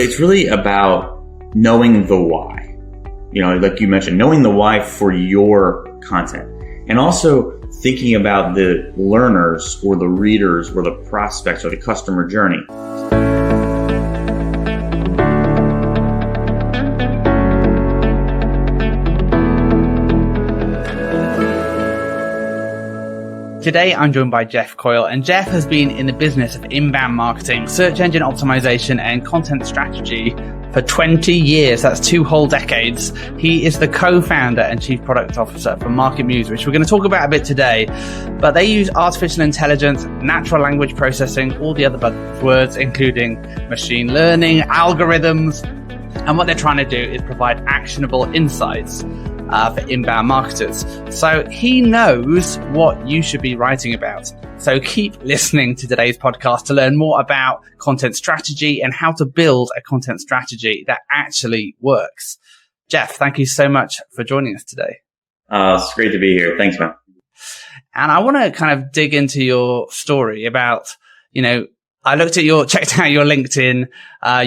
It's really about knowing the why. Like you mentioned, knowing the why for your content, and also thinking about the learners or the readers or the prospects or the customer journey. Today, I'm joined by Jeff Coyle, and Jeff has been in the business of inbound marketing, search engine optimization, and content strategy for 20 years. That's 2 whole decades. He is the co-founder and chief product officer for MarketMuse, which we're going to talk about a bit today. But they use artificial intelligence, natural language processing, all the other buzzwords, including machine learning, algorithms. And what they're trying to do is provide actionable insights for inbound marketers. So he knows what you should be writing about. So keep listening to today's podcast to learn more about content strategy and how to build a content strategy that actually works. Jeff, thank you so much for joining us today. It's great to be here. Thanks, man. And I want to kind of dig into your story about, I checked out your LinkedIn.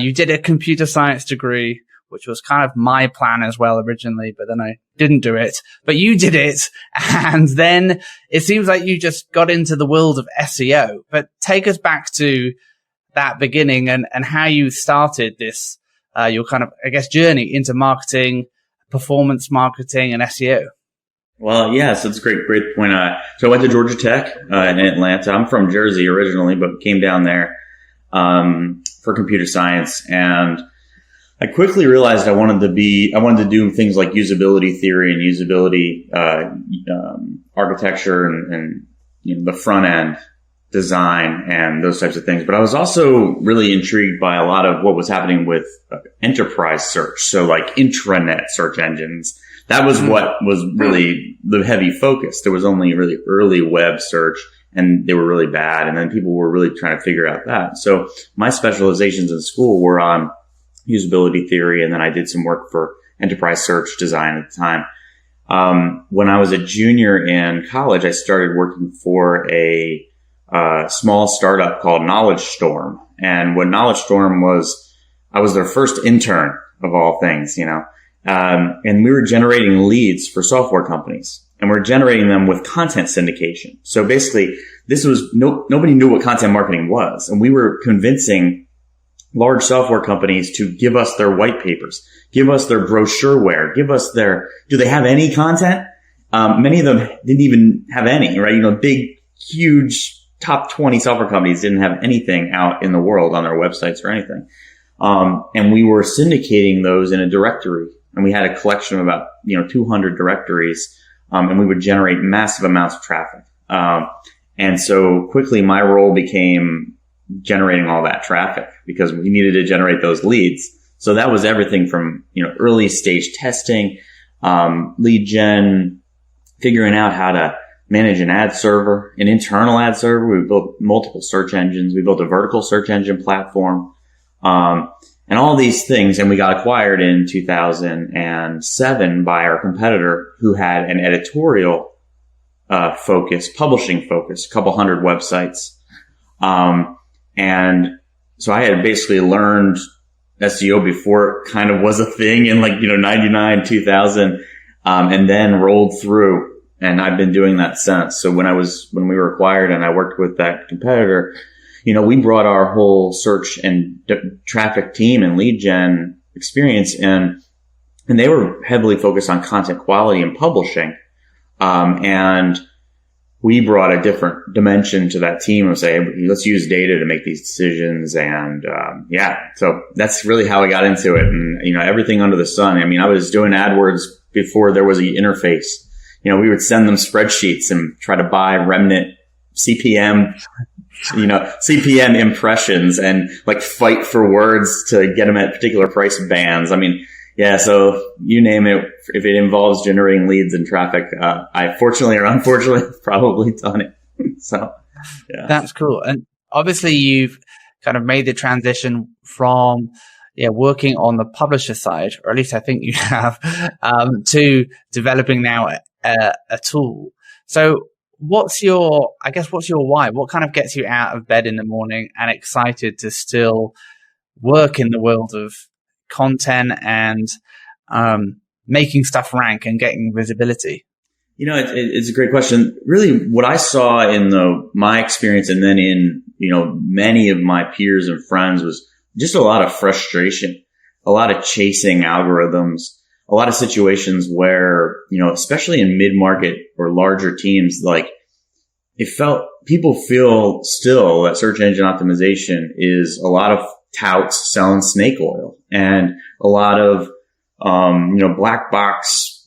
You did a computer science degree, which was kind of my plan as well originally, but then I didn't do it. But you did it, and then it seems like you just got into the world of SEO. But take us back to that beginning and how you started this, your kind of, journey into marketing, performance marketing, and SEO. Well, yes, that's a great point. So I went to Georgia Tech in Atlanta. I'm from Jersey originally, but came down there for computer science, and I quickly realized I wanted to do things like usability theory and usability architecture and the front end design and those types of things. But I was also really intrigued by a lot of what was happening with enterprise search. So like intranet search engines. That was what was really the heavy focus. There was only really early web search, and they were really bad. And then people were really trying to figure out that. So my specializations in school were on usability theory, and then I did some work for enterprise search design at the time. When I was a junior in college, I started working for a small startup called Knowledge Storm. And what Knowledge Storm was, I was their first intern of all things, and we were generating leads for software companies, and we're generating them with content syndication. So basically, this was nobody knew what content marketing was, and we were convincing large software companies to give us their white papers, give us their brochureware, give us do they have any content? Many of them didn't even have any, right? Big, huge top 20 software companies didn't have anything out in the world on their websites or anything. And we were syndicating those in a directory, and we had a collection of about, 200 directories. And we would generate massive amounts of traffic. And so quickly my role became generating all that traffic because we needed to generate those leads. So that was everything from, early stage testing, lead gen, figuring out how to manage an ad server, an internal ad server. We built multiple search engines. We built a vertical search engine platform, and all these things. And we got acquired in 2007 by our competitor who had an editorial, publishing focus, a couple hundred websites. And so I had basically learned SEO before it kind of was a thing in 99, 2000, and then rolled through. And I've been doing that since. So when we were acquired and I worked with that competitor, we brought our whole search and traffic team and lead gen experience in, and they were heavily focused on content quality and publishing. And we brought a different dimension to that team of say, let's use data to make these decisions. And, so that's really how I got into it. And, everything under the sun. I mean, I was doing AdWords before there was an interface. We would send them spreadsheets and try to buy remnant CPM impressions and fight for words to get them at particular price bands. I mean, yeah, so you name it, if it involves generating leads and traffic, I fortunately or unfortunately have probably done it. So, yeah. That's cool. And obviously you've kind of made the transition from working on the publisher side, or at least I think you have, to developing now a tool. So what's your why? What kind of gets you out of bed in the morning and excited to still work in the world of content and making stuff rank and getting visibility? It's a great question. Really, what I saw in my experience and then in, many of my peers and friends was just a lot of frustration, a lot of chasing algorithms, a lot of situations where, especially in mid-market or larger teams, like people feel still that search engine optimization is a lot of touts selling snake oil and a lot of, black box,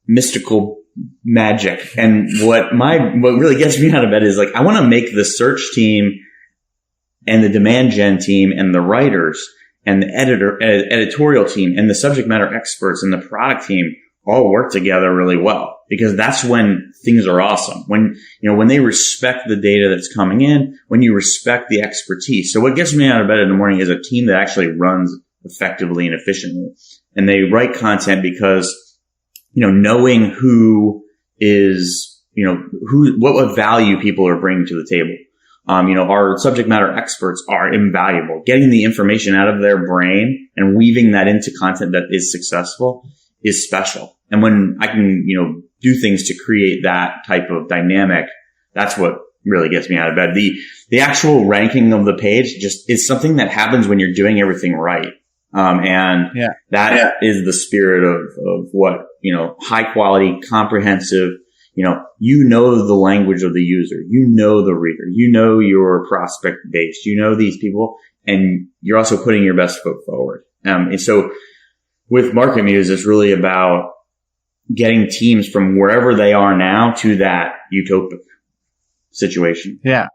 mystical magic. And what really gets me out of bed is like, I want to make the search team and the demand gen team and the writers and the editorial team and the subject matter experts and the product team all work together really well, because that's when things are awesome. When they respect the data that's coming in, when you respect the expertise. So what gets me out of bed in the morning is a team that actually runs effectively and efficiently. And they write content because, knowing who is, what value people are bringing to the table. Our subject matter experts are invaluable. Getting the information out of their brain and weaving that into content that is successful is special. And when I can, do things to create that type of dynamic, that's what really gets me out of bed. The actual ranking of the page just is something that happens when you're doing everything right. That is the spirit of what, high quality, comprehensive, the language of the user, the reader, your prospect base, these people, and you're also putting your best foot forward. And so with MarketMuse, it's really about getting teams from wherever they are now to that utopic situation. Yeah.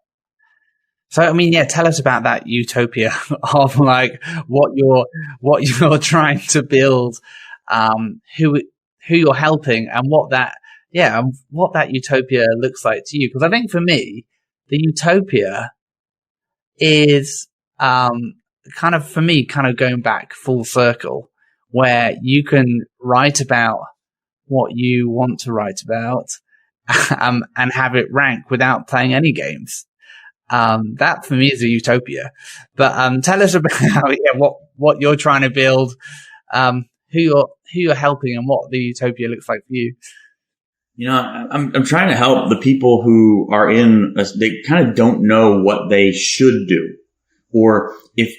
So, tell us about that utopia of like what you're trying to build, who you're helping, and what that utopia looks like to you. Because I think for me, the utopia is kind of going back full circle, where you can write about what you want to write about and have it rank without playing any games. That for me is a utopia. But tell us about what you're trying to build, who you're helping, and what the utopia looks like for you. I'm trying to help the people who are they kind of don't know what they should do, or if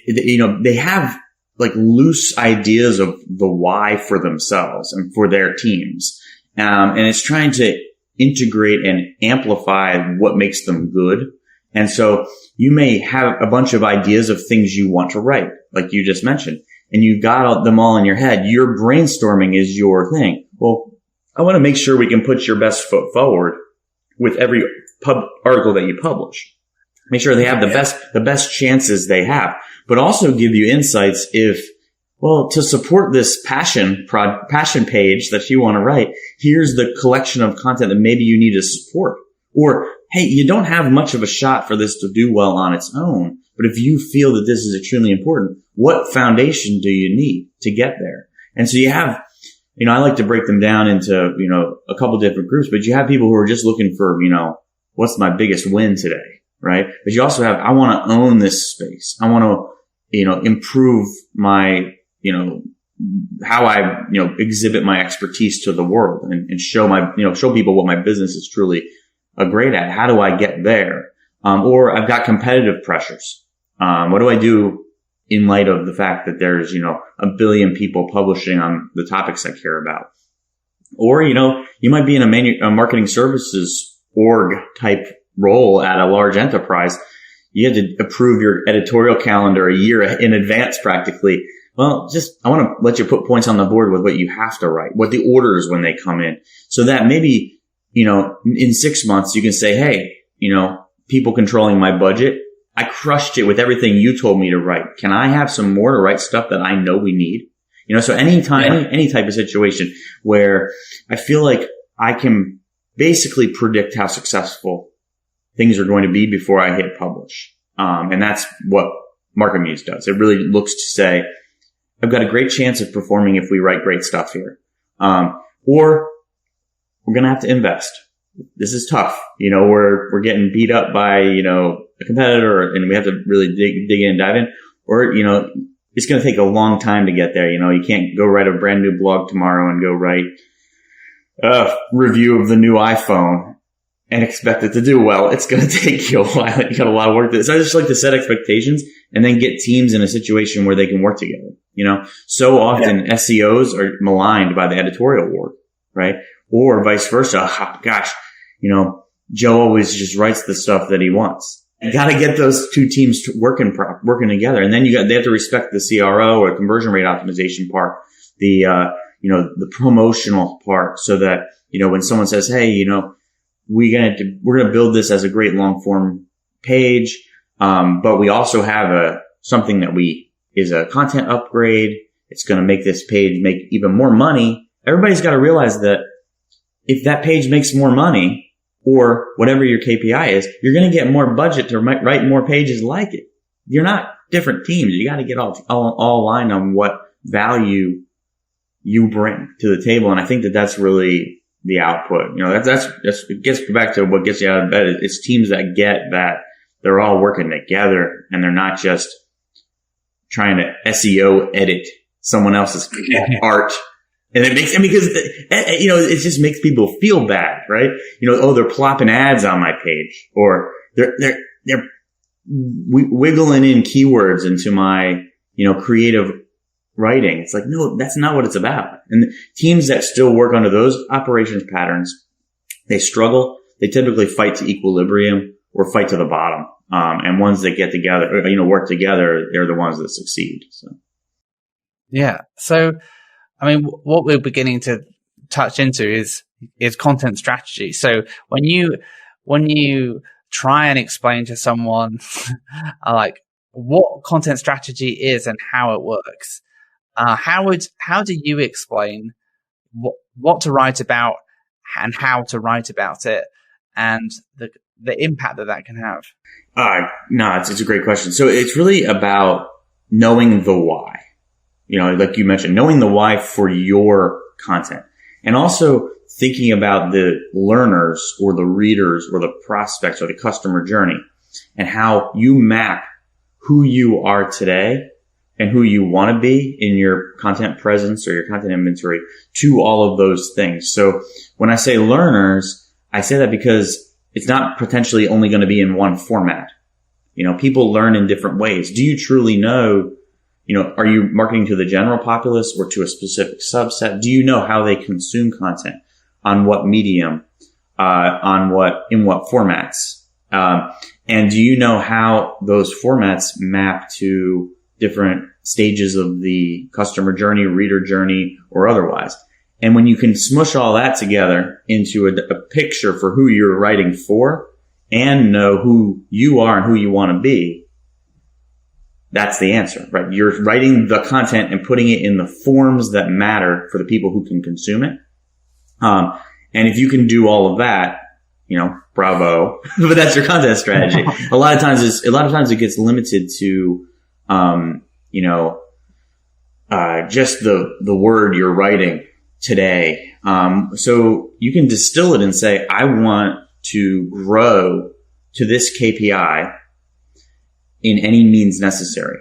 they have like loose ideas of the why for themselves and for their teams. And it's trying to integrate and amplify what makes them good. And so you may have a bunch of ideas of things you want to write, like you just mentioned, and you've got them all in your head. Your brainstorming is your thing. Well, I want to make sure we can put your best foot forward with every article that you publish. Make sure they have the best chances they have, but also give you insights to support this passion page that you want to write, here's the collection of content that maybe you need to support. Or, hey, you don't have much of a shot for this to do well on its own, but if you feel that this is extremely important, what foundation do you need to get there? And so you have, I like to break them down into, a couple different groups, but you have people who are just looking for, what's my biggest win today, right? But you also have, I want to own this space. I want to, improve my, how I, exhibit my expertise to the world and show people what my business is truly great at. How do I get there? Or I've got competitive pressures. What do I do in light of the fact that there's, a billion people publishing on the topics I care about? Or, you might be in a marketing services org type role at a large enterprise. You had to approve your editorial calendar a year in advance practically. Well, I want to let you put points on the board with what you have to write, what the orders when they come in, so that maybe, in 6 months you can say, hey, people controlling my budget, I crushed it with everything you told me to write. Can I have some more to write stuff that I know we need? So any type of situation where I feel like I can basically predict how successful things are going to be before I hit publish. And that's what MarketMuse does. It really looks to say, I've got a great chance of performing if we write great stuff here. Or we're going to have to invest. This is tough. We're getting beat up by, a competitor, and we have to really dig in and dive in. or, it's going to take a long time to get there. You can't go write a brand new blog tomorrow and go write a review of the new iPhone and expect it to do well. It's going to take you a while. You got a lot of work to do. So I just like to set expectations and then get teams in a situation where they can work together. So often SEOs are maligned by the editorial work, right? Or vice versa. Oh, gosh, Joe always just writes the stuff that he wants. You got to get those two teams working together. And then they have to respect the CRO or conversion rate optimization part, the promotional part, so that, when someone says, hey, we're going to build this as a great long form page. But we also have something that is a content upgrade. It's going to make this page make even more money. Everybody's got to realize that if that page makes more money, or whatever your KPI is, you're going to get more budget to write more pages like it. You're not different teams. You got to get all aligned on what value you bring to the table. And I think that's really the output. It gets back to what gets you out of bed. It's teams that get that they're all working together and they're not just trying to SEO edit someone else's art. And it makes, because, it just makes people feel bad, right? They're plopping ads on my page, or they're wiggling in keywords into my, creative writing. It's like, no, that's not what it's about. And teams that still work under those operations patterns, they struggle. They typically fight to equilibrium or fight to the bottom. And ones that get together, work together, they're the ones that succeed. So. Yeah. So, what we're beginning to touch into is content strategy. So when you try and explain to someone like what content strategy is and how it works, how do you explain what to write about and how to write about it, and the impact that can have? No, it's a great question. So it's really about knowing the why. Like you mentioned, knowing the why for your content, and also thinking about the learners or the readers or the prospects or the customer journey, and how you map who you are today and who you want to be in your content presence or your content inventory to all of those things. So when I say learners, I say that because it's not potentially only going to be in one format. People learn in different ways. Do you truly know? Are you marketing to the general populace or to a specific subset? Do you know how they consume content, on what medium, in what formats? And do you know how those formats map to different stages of the customer journey, reader journey, or otherwise? And when you can smush all that together into a picture for who you're writing for, and know who you are and who you want to be, that's the answer, right? You're writing the content and putting it in the forms that matter for the people who can consume it. And if you can do all of that, bravo. But that's your content strategy. A lot of times it gets limited to, just the word you're writing today. So you can distill it and say, I want to grow to this KPI in any means necessary,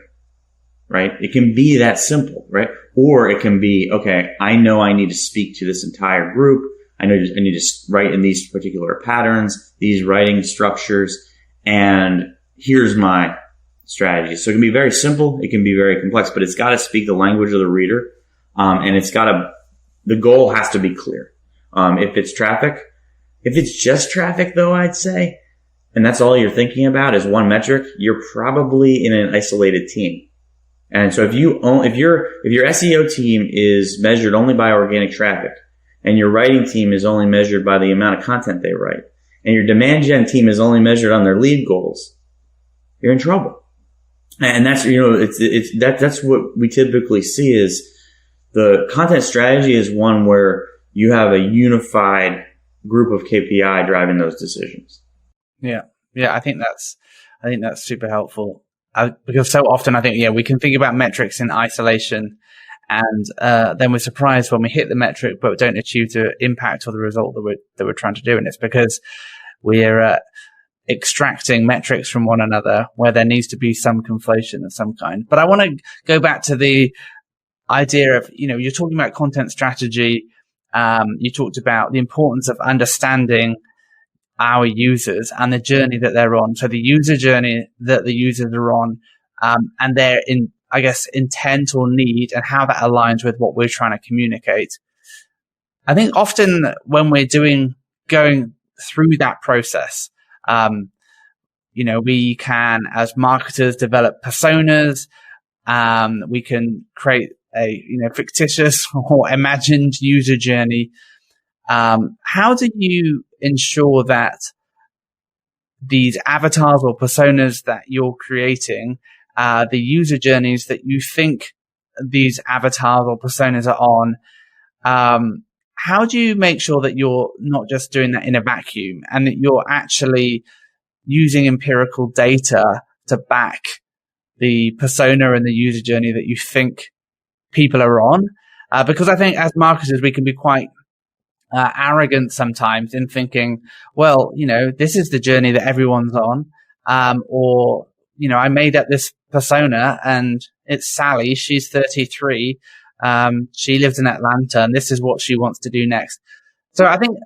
right? It can be that simple, right? Or it can be, okay, I know I need to speak to this entire group. I need to write in these particular patterns, these writing structures, and here's my strategy. So it can be very simple. It can be very complex, but it's got to speak the language of the reader. And the goal has to be clear. If it's just traffic though, I'd say, and that's all you're thinking about is one metric, you're probably in an isolated team. And so if your SEO team is measured only by organic traffic, and your writing team is only measured by the amount of content they write, and your demand gen team is only measured on their lead goals, you're in trouble. And that's, that's what we typically see is the content strategy is one where you have a unified group of KPI driving those decisions. Yeah. I think that's super helpful. Because so often I think, we can think about metrics in isolation, and then we're surprised when we hit the metric but don't achieve the impact or the result that we're trying to do. And it's because we're extracting metrics from one another where there needs to be some conflation of some kind. But I want to go back to the idea of, you're talking about content strategy. You talked about the importance of understanding our users and the journey that they're on. So the user journey that the users are on, and their intent or need, and how that aligns with what we're trying to communicate. I think often when we're going through that process, we can, as marketers, develop personas. We can create a, fictitious or imagined user journey. How do you ensure that these avatars or personas that you're creating, the user journeys that you think these avatars or personas are on, how do you make sure that you're not just doing that in a vacuum and that you're actually using empirical data to back the persona and the user journey that you think people are on? Because I think as marketers, we can be quite arrogant sometimes in thinking, well, this is the journey that everyone's on. Or, I made up this persona and it's Sally. She's 33. She lives in Atlanta and this is what she wants to do next. So I think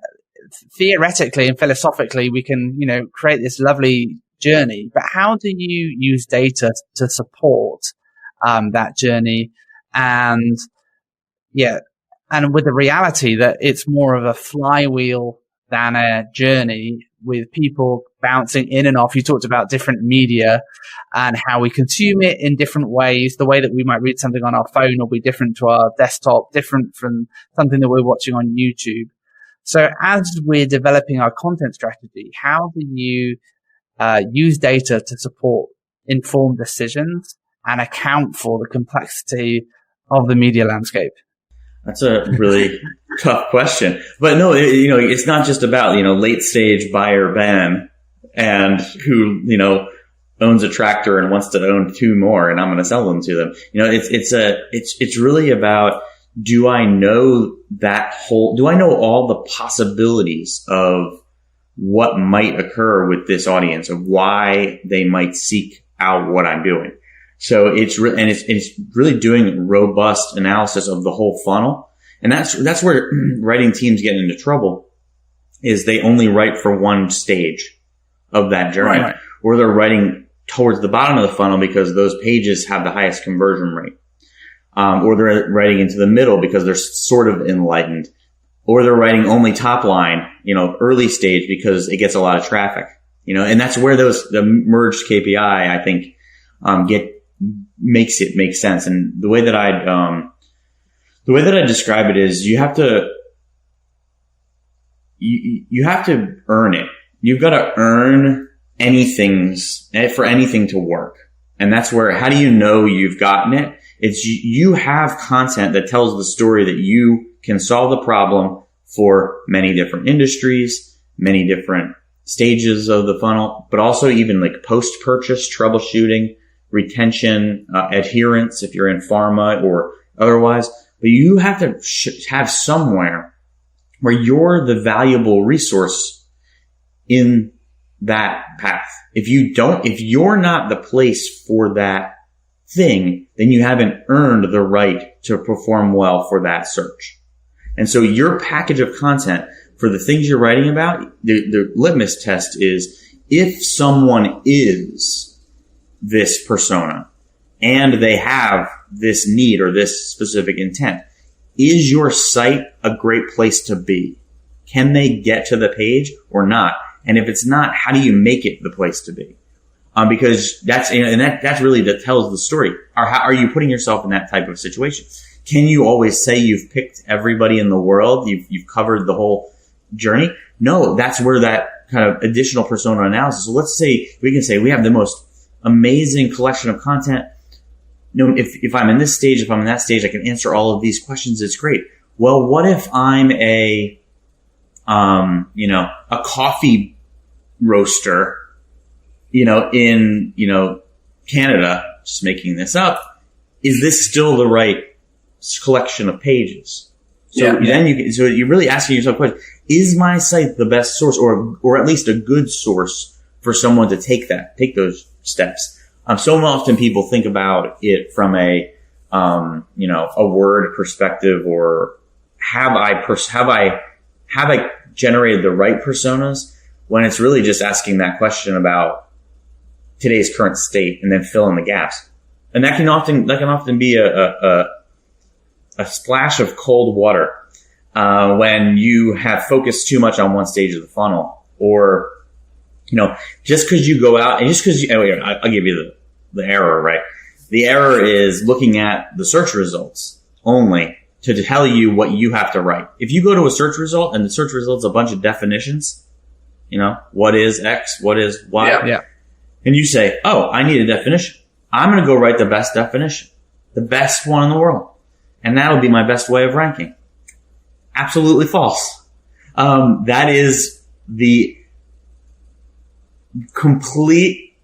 theoretically and philosophically, we can, create this lovely journey, but how do you use data to support, that journey? And with the reality that it's more of a flywheel than a journey, with people bouncing in and off. You talked about different media and how we consume it in different ways. The way that we might read something on our phone will be different to our desktop, different from something that we're watching on YouTube. So as we're developing our content strategy, how do you use data to support informed decisions and account for the complexity of the media landscape? That's a really tough question. But no, it's not just about, late stage buyer Ben and who, owns a tractor and wants to own two more and I'm going to sell them to them. It's really about, do I know all the possibilities of what might occur with this audience, of why they might seek out what I'm doing? So it's really doing robust analysis of the whole funnel. And that's where writing teams get into trouble, is they only write for one stage of that journey, right. Or they're writing towards the bottom of the funnel because those pages have the highest conversion rate. Or they're writing into the middle because they're sort of enlightened, or they're writing only top line, early stage because it gets a lot of traffic, and that's where the merged KPI, I think, makes it make sense. And the way that I describe it is you have to earn it. You've got to earn for anything to work. And that's where, how do you know you've gotten it? It's you have content that tells the story that you can solve the problem for many different industries, many different stages of the funnel, but also even like post-purchase troubleshooting, retention, adherence if you're in pharma or otherwise. But you have to have somewhere where you're the valuable resource in that path. If you're not the place for that thing, then you haven't earned the right to perform well for that search. And so your package of content for the things you're writing about, the litmus test is, if someone is this persona and they have this need or this specific intent, is your site a great place to be? Can they get to the page or not? And if it's not, how do you make it the place to be? Because that's really that tells the story. How are you putting yourself in that type of situation? Can you always say you've picked everybody in the world? You've covered the whole journey? No, that's where that kind of additional persona analysis. So let's say we can say we have the most amazing collection of content. If I'm in this stage, if I'm in that stage, I can answer all of these questions. It's great. Well, what if I'm a coffee roaster, in, Canada, just making this up? Is this still the right collection of pages? So you're really asking yourself a question: is my site the best source, or at least a good source for someone to take those steps. So often people think about it from a word perspective, or have I generated the right personas, when it's really just asking that question about today's current state and then fill in the gaps. And that can often be a splash of cold water, when you have focused too much on one stage of the funnel, or, just cause you go out and just cause I'll give you the error, right? The error is looking at the search results only to tell you what you have to write. If you go to a search result and the search result's a bunch of definitions, what is X, what is Y? Yeah. And you say, oh, I need a definition. I'm going to go write the best definition, the best one in the world. And that'll be my best way of ranking. Absolutely false. That is the complete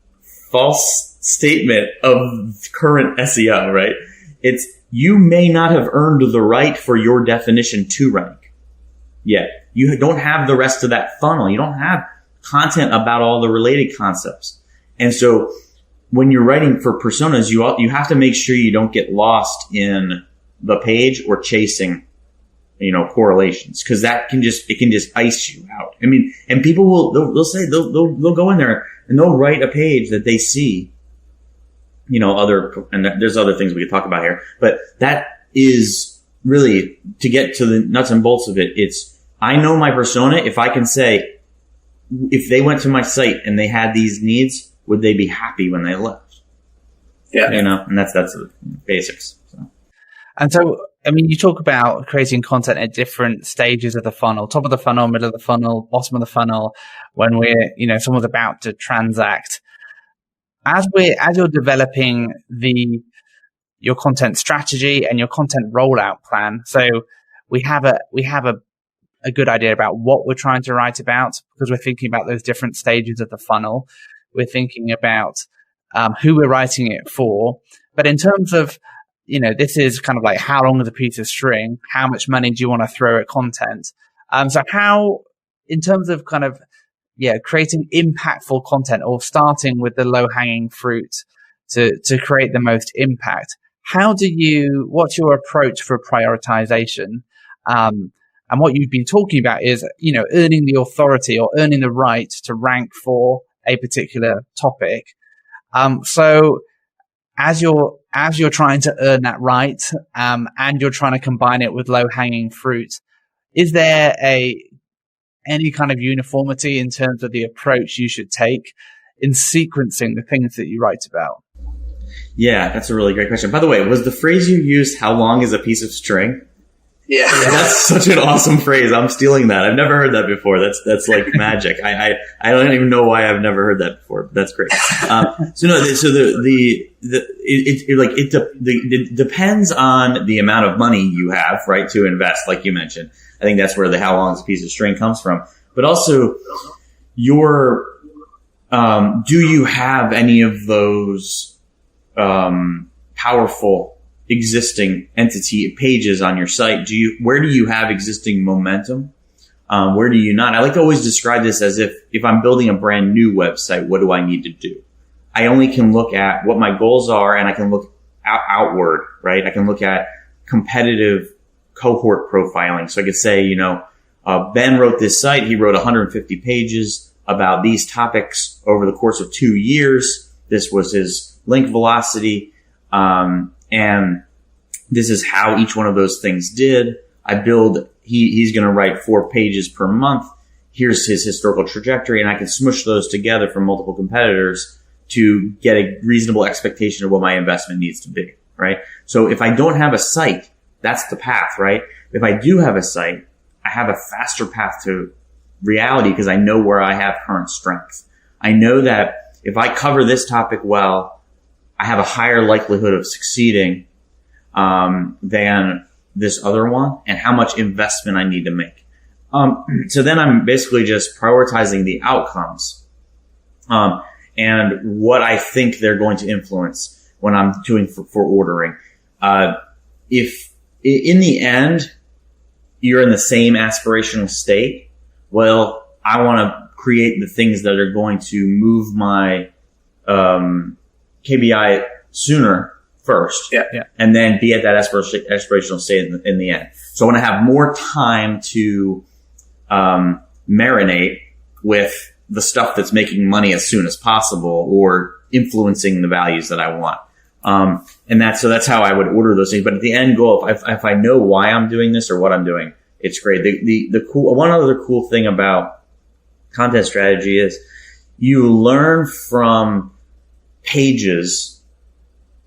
false statement of current SEO, right? It's, you may not have earned the right for your definition to rank yet. You don't have the rest of that funnel. You don't have content about all the related concepts. And so when you're writing for personas, you have to make sure you don't get lost in the page or chasing, correlations, because it can just ice you out. I mean, and people they'll say they'll go in there and they'll write a page that they see, and there's other things we could talk about here, but that is really, to get to the nuts and bolts of it. It's, I know my persona. If I can say, if they went to my site and they had these needs, would they be happy when they left? Yeah. And that's the basics. So. And so, I mean, you talk about creating content at different stages of the funnel: top of the funnel, middle of the funnel, bottom of the funnel, when someone's about to transact. As you're developing your content strategy and your content rollout plan. So we have a good idea about what we're trying to write about, because we're thinking about those different stages of the funnel. We're thinking about who we're writing it for. But in terms of, this is kind of like, how long is a piece of string? How much money do you want to throw at content? So how, in terms of kind of, creating impactful content, or starting with the low hanging fruit to create the most impact, what's your approach for prioritization? And what you've been talking about is, earning the authority or earning the right to rank for a particular topic. So as you're trying to earn that right, and you're trying to combine it with low hanging fruit, is there any kind of uniformity in terms of the approach you should take in sequencing the things that you write about? Yeah, that's a really great question. By the way, was the phrase you used, how long is a piece of string? Yeah. That's such an awesome phrase. I'm stealing that. I've never heard that before. That's like magic. I don't even know why I've never heard that before. But that's great. It depends on the amount of money you have, right, to invest, like you mentioned. I think that's where the how long is a piece of string comes from. But also do you have any of those powerful existing entity pages on your site? Where do you have existing momentum? Where do you not? I like to always describe this as if I'm building a brand new website, what do I need to do? I only can look at what my goals are, and I can look outward, right? I can look at competitive cohort profiling. So I could say, Ben wrote this site. He wrote 150 pages about these topics over the course of 2 years. This was his link velocity. And this is how each one of those things did. He's going to write 4 pages per month. Here's his historical trajectory. And I can smush those together from multiple competitors to get a reasonable expectation of what my investment needs to be, right? So if I don't have a site, that's the path, right? If I do have a site, I have a faster path to reality because I know where I have current strength. I know that if I cover this topic well, I have a higher likelihood of succeeding than this other one, and how much investment I need to make. So then I'm basically just prioritizing the outcomes and what I think they're going to influence when I'm doing for ordering. If in the end you're in the same aspirational state, well, I want to create the things that are going to move my KBI sooner first, and then be at that aspirational state in the end. So I want to have more time to marinate with the stuff that's making money as soon as possible or influencing the values that I want. And that's how I would order those things. But at the end goal, if I know why I'm doing this or what I'm doing, it's great. One other cool thing about content strategy is you learn from pages.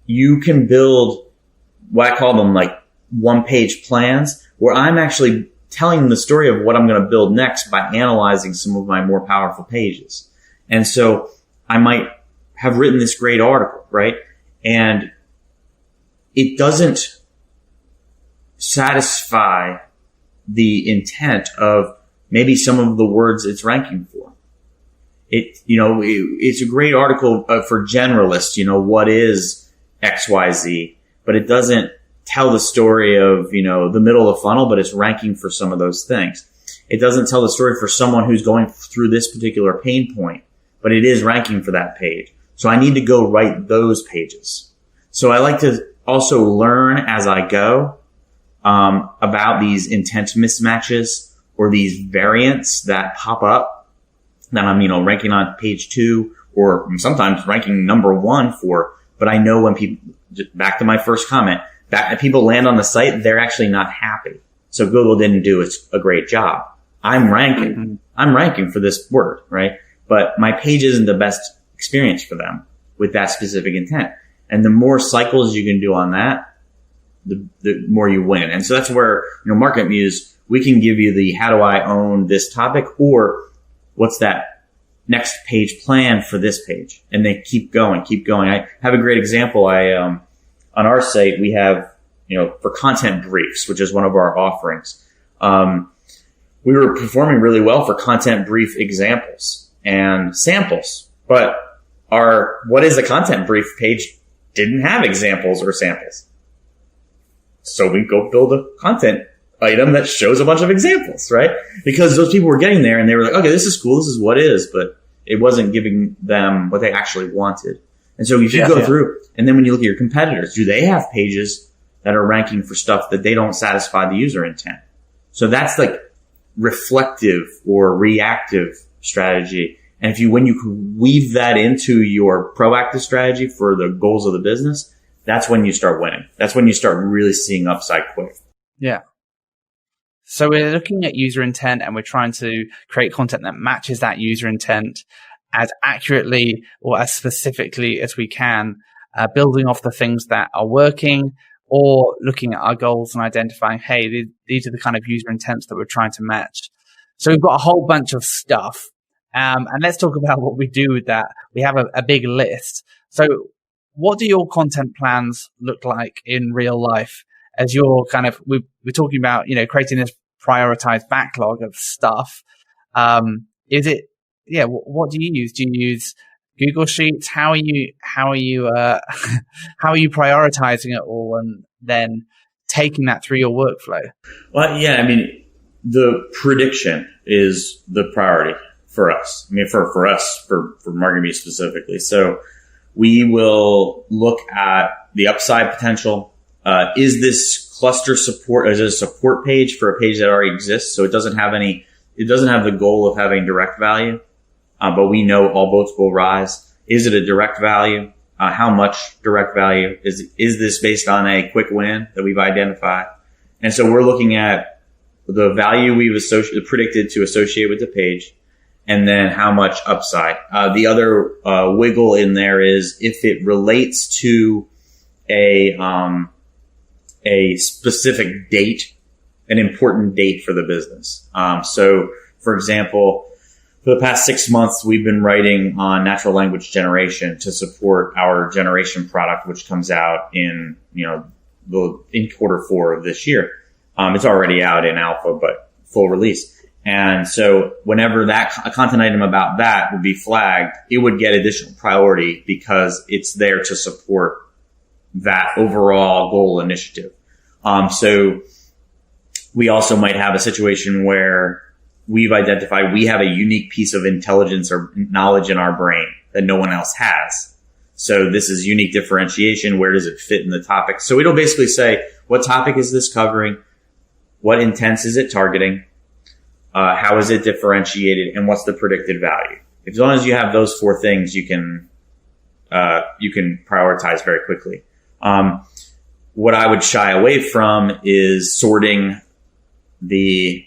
You can build what I call them like one-page plans, where I'm actually telling the story of what I'm going to build next by analyzing some of my more powerful pages. And so I might have written this great article, right? And it doesn't satisfy the intent of maybe some of the words it's ranking for. It's a great article for generalists, what is XYZ, but it doesn't tell the story of, the middle of the funnel, but it's ranking for some of those things. It doesn't tell the story for someone who's going through this particular pain point, but it is ranking for that page. So I need to go write those pages. So I like to also learn as I go, about these intent mismatches or these variants that pop up that I'm, ranking on page 2 or sometimes ranking number 1 for. But I know when people, back to my first comment, people land on the site, they're actually not happy. So Google didn't do a great job. I'm ranking for this word, right? But my page isn't the best experience for them with that specific intent. And the more cycles you can do on that, the more you win. And so that's where, MarketMuse, we can give you the how do I own this topic, or what's that next page plan for this page, and they keep going. I have a great example. On our site, we have, for content briefs, which is one of our offerings. We were performing really well for content brief examples and samples, but our what is a content brief page didn't have examples or samples. So we go build a content item that shows a bunch of examples, right? Because those people were getting there and they were like, okay, this is cool. This is what is, but it wasn't giving them what they actually wanted. And so you should go through. And then when you look at your competitors, do they have pages that are ranking for stuff that they don't satisfy the user intent? So that's like reflective or reactive strategy. And when you can weave that into your proactive strategy for the goals of the business, that's when you start winning. That's when you start really seeing upside quick. Yeah. So we're looking at user intent and we're trying to create content that matches that user intent as accurately or as specifically as we can, building off the things that are working, or looking at our goals and identifying, hey, these are the kind of user intents that we're trying to match. So we've got a whole bunch of stuff. And let's talk about what we do with that. We have a big list. So what do your content plans look like in real life? As you're we're talking about, creating this prioritized backlog of stuff. What do you use? Do you use Google Sheets? How are you prioritizing it all and then taking that through your workflow? Well, yeah, the prediction is the priority for us. For us, for MarketMuse specifically. So we will look at the upside potential. Is this cluster support as a support page for a page that already exists? So it doesn't have the goal of having direct value, but we know all boats will rise. Is it a direct value? How much direct value? Is this based on a quick win that we've identified? And so we're looking at the value we've predicted to associate with the page, and then how much upside. The other wiggle in there is if it relates to a specific date, an important date for the business. So, for example, for the past 6 months, we've been writing on natural language generation to support our generation product, which comes out in quarter 4 of this year. It's already out in alpha, but full release. And so whenever a content item about that would be flagged, it would get additional priority because it's there to support that overall goal initiative. So we also might have a situation where we've identified we have a unique piece of intelligence or knowledge in our brain that no one else has. So this is unique differentiation. Where does it fit in the topic? So it'll basically say, what topic is this covering? What intents is it targeting? How is it differentiated? And what's the predicted value? As long as you have those 4 things, you can prioritize very quickly. What I would shy away from is sorting the,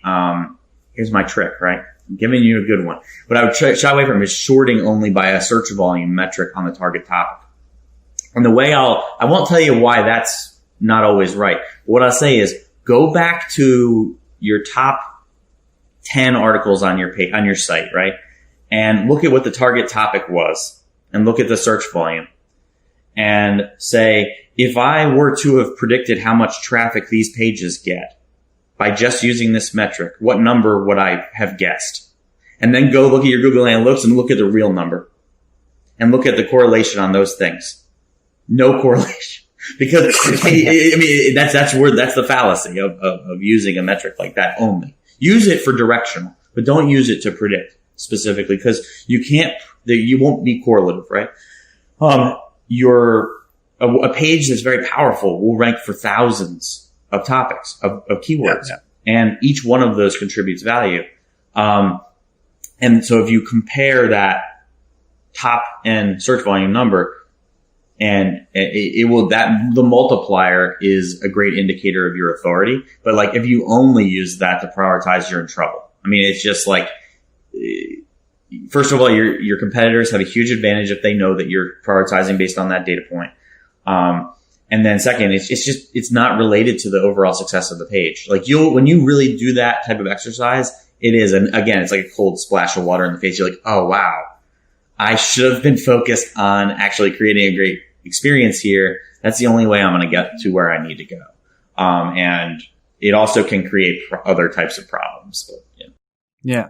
here's my trick, right? I'm giving you a good one. What I would shy away from is sorting only by a search volume metric on the target topic. And the way I won't tell you why that's not always right. What I'll say is go back to your top 10 articles on your page, on your site, right? And look at what the target topic was and look at the search volume and say, if I were to have predicted how much traffic these pages get by just using this metric, what number would I have guessed? And then go look at your Google Analytics and look at the real number and look at the correlation on those things. No correlation. Because I mean, that's the fallacy of using a metric like that only. Use it for directional, but don't use it to predict specifically, because you won't be correlative, right? A page that's very powerful will rank for thousands of topics of keywords, and each one of those contributes value. And so if you compare that top end search volume number, and the multiplier is a great indicator of your authority. But like, if you only use that to prioritize, you're in trouble. I mean, it's just like, first of all, your competitors have a huge advantage if they know that you're prioritizing based on that data point. And then second, it's not related to the overall success of the page. Like when you really do that type of exercise, it is, and again, it's like a cold splash of water in the face. You're like, oh wow, I should have been focused on actually creating a great experience here. That's the only way I'm going to get to where I need to go. And it also can create other types of problems. But, yeah.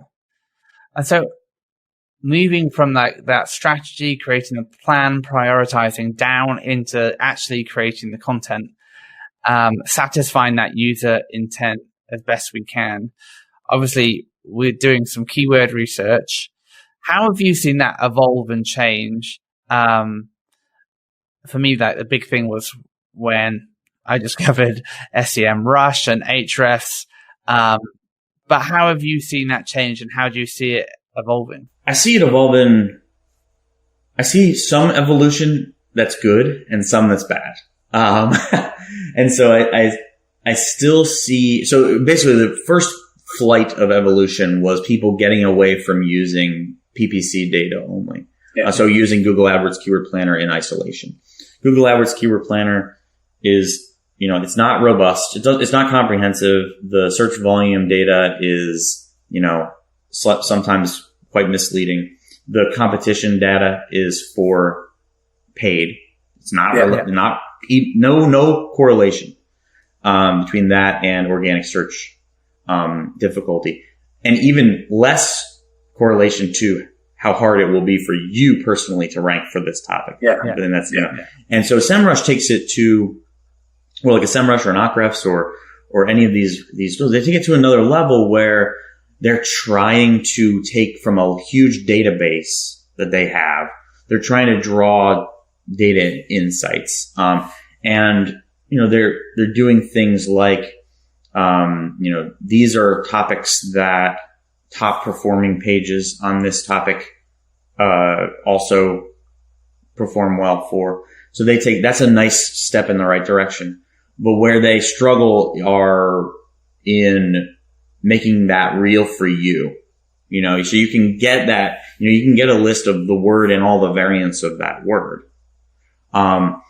And so moving from that strategy, creating a plan, prioritizing down into actually creating the content, satisfying that user intent as best we can. Obviously, we're doing some keyword research. How have you seen that evolve and change? For me, the big thing was when I discovered SEMrush and Ahrefs. But how have you seen that change, and how do you see it evolving? I see it evolving. I see some evolution that's good and some that's bad. And so I still see, so basically the first flight of evolution was people getting away from using PPC data only. Yeah. So using Google AdWords Keyword Planner in isolation. Google AdWords Keyword Planner is, it's not robust. It's not comprehensive. The search volume data is, sometimes quite misleading. The competition data is for paid. It's not, no correlation, between that and organic search, difficulty, and even less correlation to how hard it will be for you personally to rank for this topic. And that's, and so SEMrush takes it to, like a SEMrush or an Ahrefs or any of these tools, they take it to another level where they're trying to take from a huge database that they have. They're trying to draw data insights. And, they're doing things like, these are topics that top performing pages on this topic, also perform well for. So that's a nice step in the right direction. But where they struggle are in making that real for you, so you can get that, you can get a list of the word and all the variants of that word. But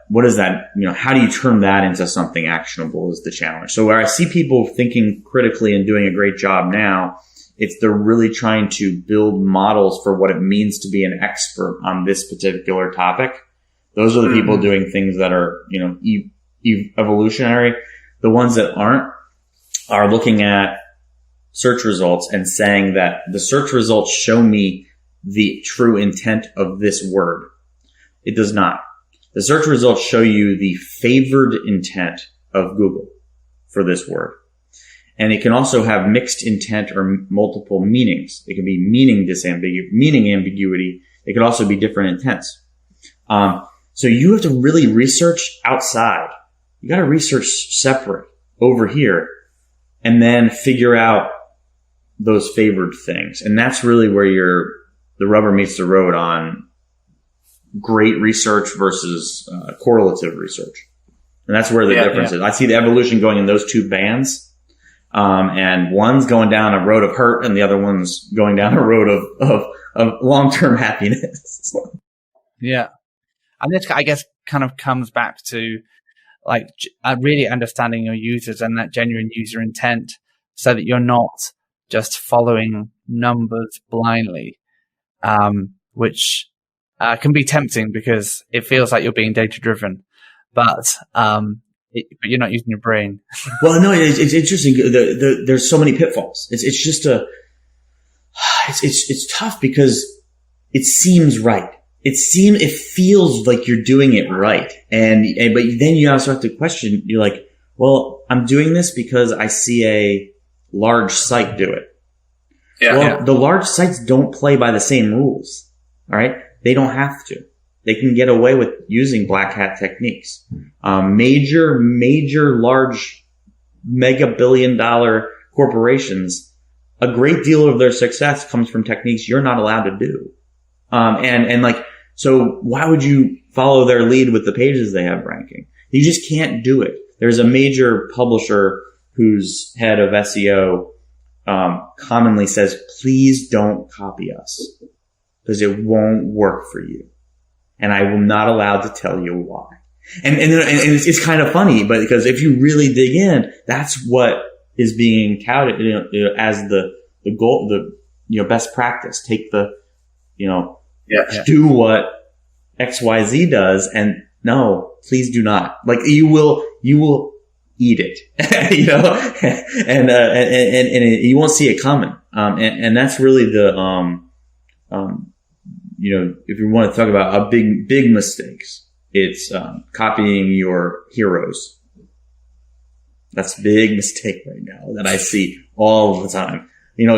what is that, how do you turn that into something actionable is the challenge. So where I see people thinking critically and doing a great job now, they're really trying to build models for what it means to be an expert on this particular topic. Those are the people doing things that are, evolutionary. The ones that aren't are looking at search results and saying that the search results show me the true intent of this word. It does not. The search results show you the favored intent of Google for this word. And it can also have mixed intent or multiple meanings. It can be meaning ambiguity. It could also be different intents. So you have to really research outside. You got to research separate over here and then figure out those favored things. And that's really where the rubber meets the road on great research versus correlative research. And that's where the difference is. I see the evolution going in those two bands. And one's going down a road of hurt and the other one's going down a road of long-term happiness. Yeah. And this, I guess, kind of comes back to like really understanding your users and that genuine user intent so that you're not just following numbers blindly, which can be tempting because it feels like you're being data driven, but you're not using your brain. Well, no, it's interesting. There's so many pitfalls. It's just it's tough because it seems right. It feels like you're doing it right. But then you also have to question, you're like, well, I'm doing this because I see a large site do it. The large sites don't play by the same rules. All right. They don't have to. They can get away with using black hat techniques. Major, large, mega $billion corporations, a great deal of their success comes from techniques you're not allowed to do. So why would you follow their lead with the pages they have ranking? You just can't do it. There's a major publisher whose head of SEO, commonly says, please don't copy us because it won't work for you. And I will not allow to tell you why. And it's kind of funny, but because if you really dig in, that's what is being touted, as the goal, best practice. Take do what XYZ does, and no, please do not. Like you will eat it, and you won't see it coming. And that's really if you want to talk about big mistakes, it's copying your heroes. That's a big mistake right now that I see all the time.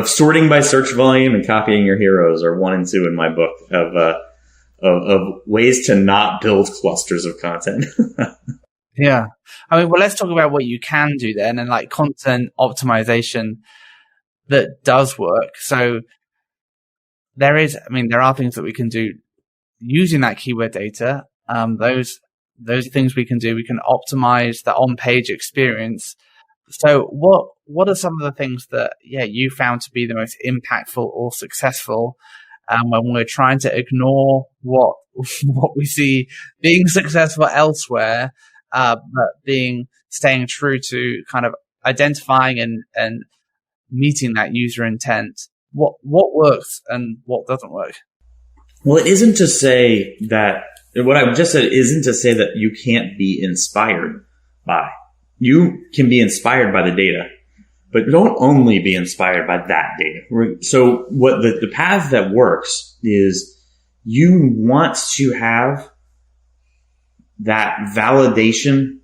Sorting by search volume and copying your heroes are 1 and 2 in my book of ways to not build clusters of content. Yeah. I mean, well, let's talk about what you can do then, and like content optimization that does work. So there are things that we can do using that keyword data. Those things we can do. We can optimize the on-page experience. So what are some of the things that you found to be the most impactful or successful when we're trying to ignore what we see being successful elsewhere, but staying true to kind of identifying and meeting that user intent? What works and what doesn't work? Well, it isn't to say that what I've just said isn't to say that you can't be inspired by. You can be inspired by the data, but don't only be inspired by that data. So what the path that works is you want to have that validation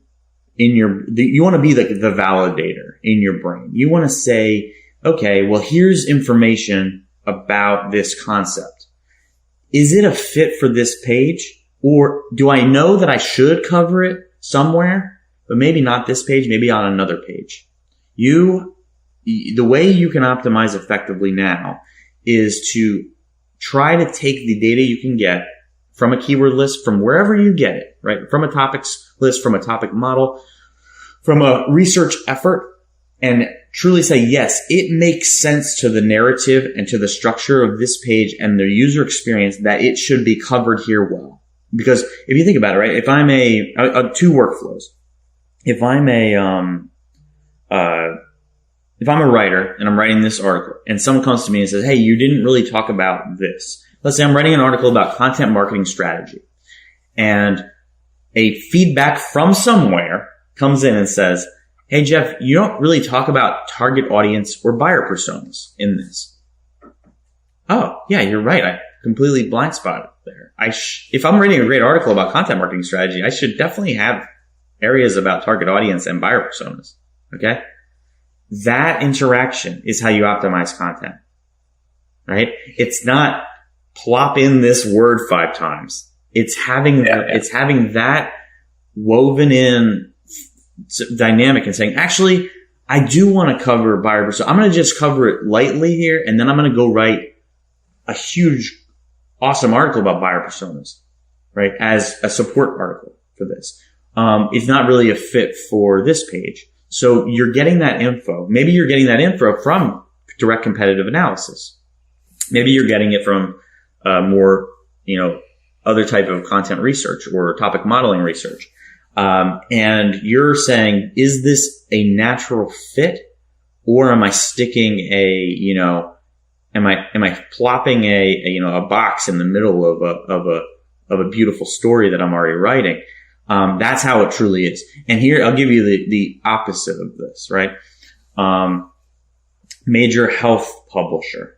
you want to be the validator in your brain. You want to say, okay, well, here's information about this concept. Is it a fit for this page? Or do I know that I should cover it somewhere, but maybe not this page, maybe on another page? The way you can optimize effectively now is to try to take the data you can get from a keyword list, from wherever you get it, right? From a topics list, from a topic model, from a research effort, and truly say, yes, it makes sense to the narrative and to the structure of this page and the user experience that it should be covered here well. Because if you think about it, right, if I'm two workflows, if I'm a writer and I'm writing this article and someone comes to me and says, hey, you didn't really talk about this. Let's say I'm writing an article about content marketing strategy, and a feedback from somewhere comes in and says, hey, Jeff, you don't really talk about target audience or buyer personas in this. Oh, yeah, you're right. I completely blind spotted there. If I'm writing a great article about content marketing strategy, I should definitely have areas about target audience and buyer personas. Okay. that interaction is how you optimize content, right? It's not plop in this word 5 times. It's having it's having that woven in dynamic and saying, actually, I do want to cover buyer persona. I'm going to just cover it lightly here, and then I'm going to go write a huge, awesome article about buyer personas, right? As a support article for this. It's not really a fit for this page. So you're getting that info. Maybe you're getting that info from direct competitive analysis. Maybe you're getting it from more, other type of content research or topic modeling research. And you're saying, is this a natural fit, or am I sticking am I plopping a box in the middle of a beautiful story that I'm already writing? That's how it truly is. And here, I'll give you the opposite of this, right? Major health publisher.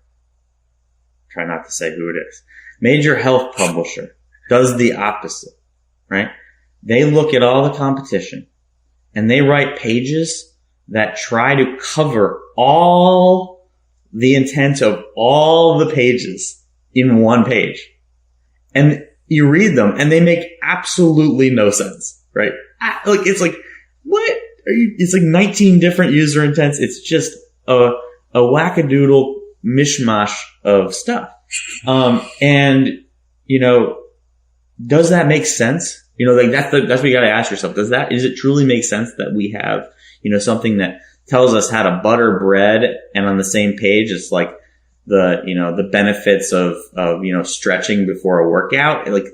Try not to say who it is. Major health publisher does the opposite, right? They look at all the competition and they write pages that try to cover all the intent of all the pages in one page. And you read them and they make absolutely no sense, right? It's like, what are you? It's like 19 different user intents. It's just a wackadoodle mishmash of stuff. Does that make sense? That's what you got to ask yourself. Does it truly make sense that we have, something that tells us how to butter bread, and on the same page it's like the benefits of stretching before a workout? How is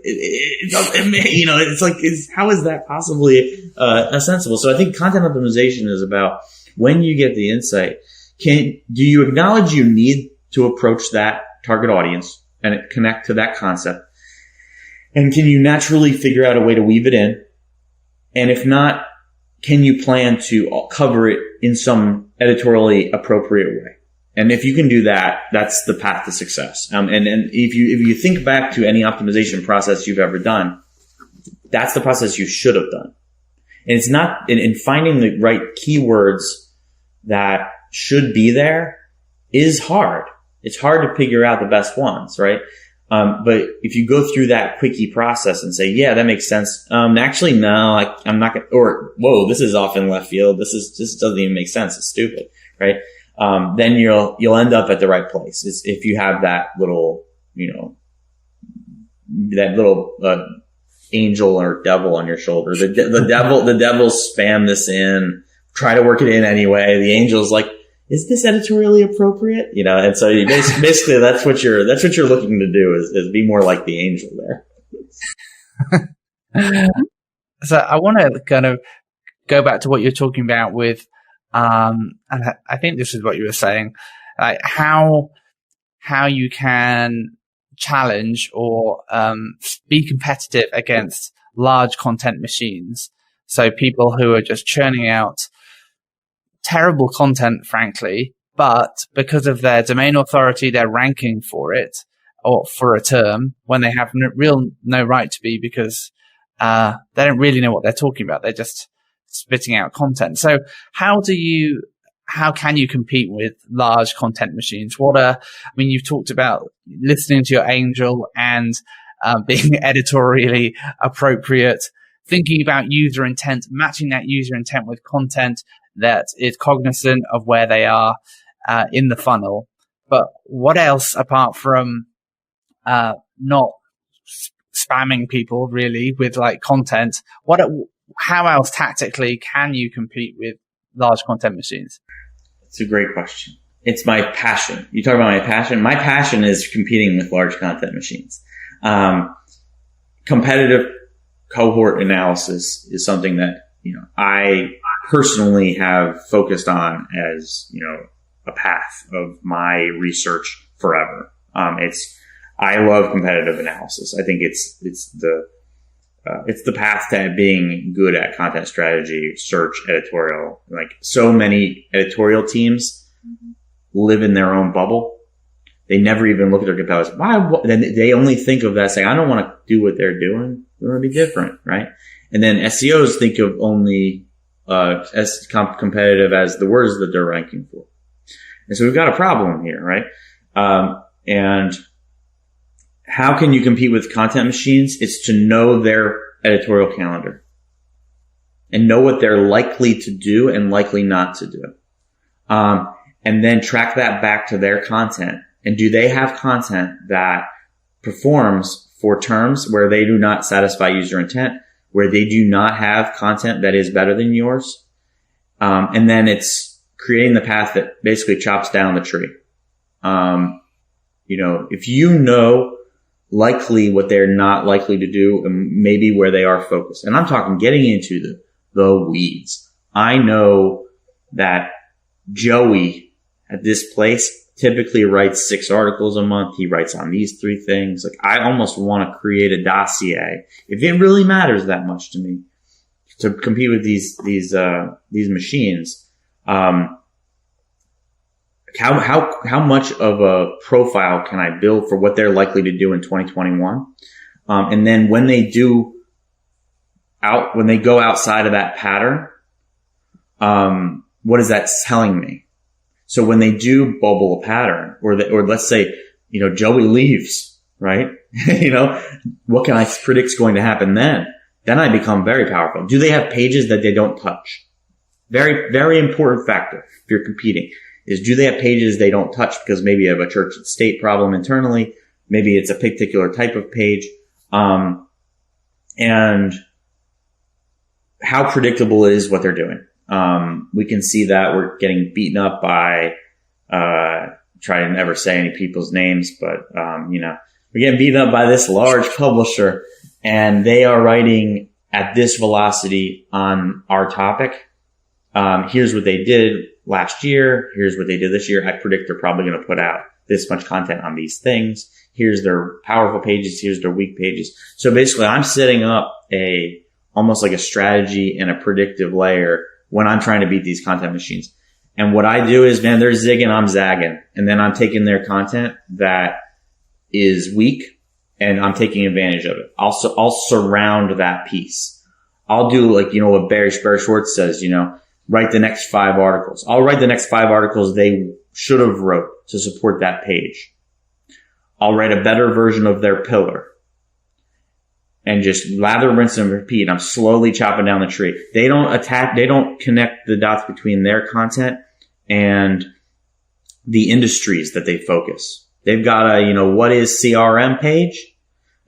that possibly sensible? So I think content optimization is about, when you get the insight, do you acknowledge you need to approach that target audience and connect to that concept? And can you naturally figure out a way to weave it in? And if not, can you plan to cover it in some editorially appropriate way? And if you can do that, that's the path to success. And if you think back to any optimization process you've ever done, that's the process you should have done. And it's not in finding the right keywords that should be there is hard. It's hard to figure out the best ones, right? But if you go through that quickie process and say, yeah, that makes sense. Actually, no, I'm not gonna, or, whoa, this is off in left field. This doesn't even make sense. It's stupid, right? Then you'll end up at the right place. If you have that little, angel or devil on your shoulder. The devil spam this in, try to work it in anyway. The angel's like, is this editorially appropriate? And so you basically that's what you're looking to do is be more like the angel there. So I want to kind of go back to what you're talking about with, and I think this is what you were saying, like how you can challenge or be competitive against large content machines. So people who are just churning out terrible content, frankly, but because of their domain authority, they're ranking for it or for a term when they have no right to be, because they don't really know what they're talking about. They're just spitting out content. So how can you compete with large content machines? You've talked about listening to your angel and being editorially appropriate, thinking about user intent, matching that user intent with content that is cognizant of where they are in the funnel. But what else, apart from not spamming people really with like content, how else tactically can you compete with large content machines? It's a great question. It's my passion. You talk about my passion. My passion is competing with large content machines. Competitive cohort analysis is something that I personally have focused on as a path of my research forever. I love competitive analysis. I think it's the path to being good at content strategy, search, editorial. Like, so many editorial teams live in their own bubble. They never even look at their competitors. Then they only think of that saying, I don't want to do what they're doing. We want to be different, right? And then SEOs think of only as competitive as the words that they're ranking for. And so we've got a problem here, right? And how can you compete with content machines? It's to know their editorial calendar and know what they're likely to do and likely not to do. And then track that back to their content. And do they have content that performs for terms where they do not satisfy user intent, where they do not have content that is better than yours? And then it's creating the path that basically chops down the tree. If you know likely what they're not likely to do and maybe where they are focused, and I'm talking getting into the weeds. I know that Joey at this place typically writes 6 articles a month. He writes on these 3 things. Like, I almost want to create a dossier if it really matters that much to me to compete with these machines. How much of a profile can I build for what they're likely to do in 2021? And then when they go outside of that pattern, what is that telling me? So when they do bubble a pattern, or let's say, Joey leaves, right? What can I predict is going to happen then? Then I become very powerful. Do they have pages that they don't touch? Very, very important factor if you're competing is, do they have pages they don't touch because maybe you have a church and state problem internally? Maybe it's a particular type of page. And how predictable is what they're doing? We can see that we're getting beaten up by, try to never say any people's names, but, we're getting beaten up by this large publisher, and they are writing at this velocity on our topic. Here's what they did last year. Here's what they did this year. I predict they're probably going to put out this much content on these things. Here's their powerful pages. Here's their weak pages. So basically, I'm setting up almost like a strategy and a predictive layer when I'm trying to beat these content machines. And what I do is, man, they're zigging, I'm zagging. And then I'm taking their content that is weak and I'm taking advantage of it. I'll surround that piece. I'll do what Barry Schwartz says, write the next 5 articles. I'll write the next 5 articles they should have wrote to support that page. I'll write a better version of their pillar. And just lather, rinse, and repeat. I'm slowly chopping down the tree. They don't connect the dots between their content and the industries that they focus. They've got what is CRM page?